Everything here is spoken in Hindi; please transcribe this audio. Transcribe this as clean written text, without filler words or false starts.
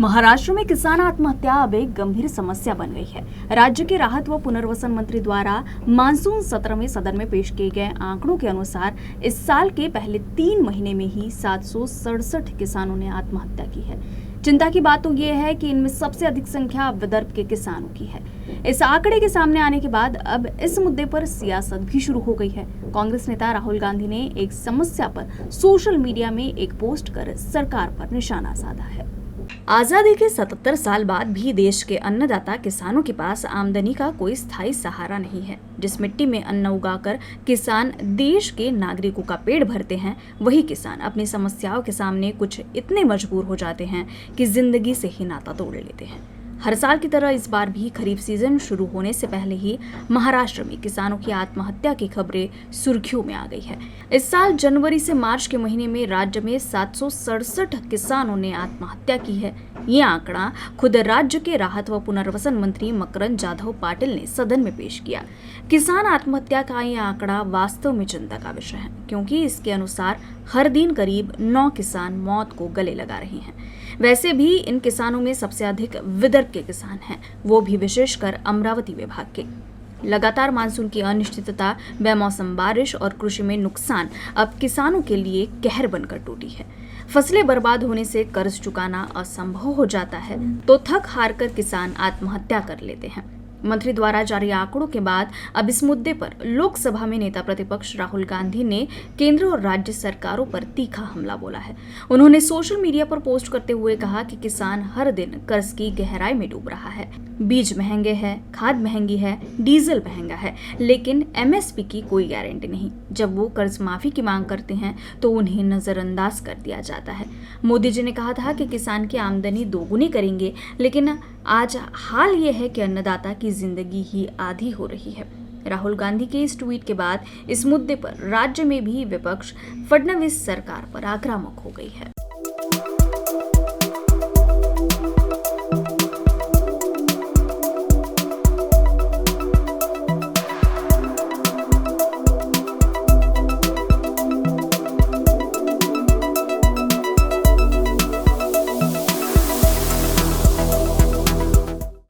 महाराष्ट्र में किसान आत्महत्या अब एक गंभीर समस्या बन गई है। राज्य के राहत व पुनर्वसन मंत्री द्वारा मानसून सत्र में सदन में पेश किए गए आंकड़ों के अनुसार इस साल के पहले 3 महीने में ही 767 किसानों ने आत्महत्या की है। चिंता की बात तो ये है कि इनमें सबसे अधिक संख्या विदर्भ के किसानों की है। इस आंकड़े के सामने आने के बाद अब इस मुद्दे पर सियासत भी शुरू हो गई है। कांग्रेस नेता राहुल गांधी ने एक समस्या पर सोशल मीडिया में एक पोस्ट कर सरकार पर निशाना साधा है। आजादी के 77 साल बाद भी देश के अन्नदाता किसानों के पास आमदनी का कोई स्थायी सहारा नहीं है। जिस मिट्टी में अन्न उगाकर किसान देश के नागरिकों का पेट भरते हैं, वही किसान अपनी समस्याओं के सामने कुछ इतने मजबूर हो जाते हैं कि जिंदगी से ही नाता तोड़ लेते हैं। हर साल की तरह इस बार भी खरीफ सीजन शुरू होने से पहले ही महाराष्ट्र में किसानों की आत्महत्या की खबरें सुर्खियों में आ गई है। इस साल जनवरी से मार्च के महीने में राज्य में 767 किसानों ने आत्महत्या की है। ये आंकड़ा खुद राज्य के राहत व पुनर्वसन मंत्री मकरंद जाधव पाटिल ने सदन में पेश किया। किसान आत्महत्या का ये आंकड़ा वास्तव में चिंता का विषय है, क्योंकि इसके अनुसार हर दिन करीब 9 किसान मौत को गले लगा रहे हैं। वैसे भी इन किसानों में सबसे अधिक विदर्भ के किसान हैं, वो भी विशेषकर अमरावती विभाग के। लगातार मानसून की अनिश्चितता, बेमौसम बारिश और कृषि में नुकसान अब किसानों के लिए कहर बनकर टूटी है। फसलें बर्बाद होने से कर्ज चुकाना असंभव हो जाता है तो थक हार कर किसान आत्महत्या कर लेते हैं। मंत्री द्वारा जारी आंकड़ों के बाद अब इस मुद्दे पर लोकसभा में नेता प्रतिपक्ष राहुल गांधी ने केंद्र और राज्य सरकारों पर तीखा हमला बोला है। उन्होंने सोशल मीडिया पर पोस्ट करते हुए कहा कि किसान हर दिन कर्ज की गहराई में डूब रहा है। बीज महंगे हैं, खाद महंगी है, डीजल महंगा है, लेकिन एमएसपी की कोई गारंटी नहीं। जब वो कर्ज माफी की मांग करते हैं तो उन्हें नजरअंदाज कर दिया जाता है। मोदी जी ने कहा था कि किसान की आमदनी दोगुनी करेंगे, लेकिन आज हाल ये है कि अन्नदाता की जिंदगी ही आधी हो रही है। राहुल गांधी के इस ट्वीट के बाद इस मुद्दे पर राज्य में भी विपक्ष फडणवीस सरकार पर आक्रामक हो गई है।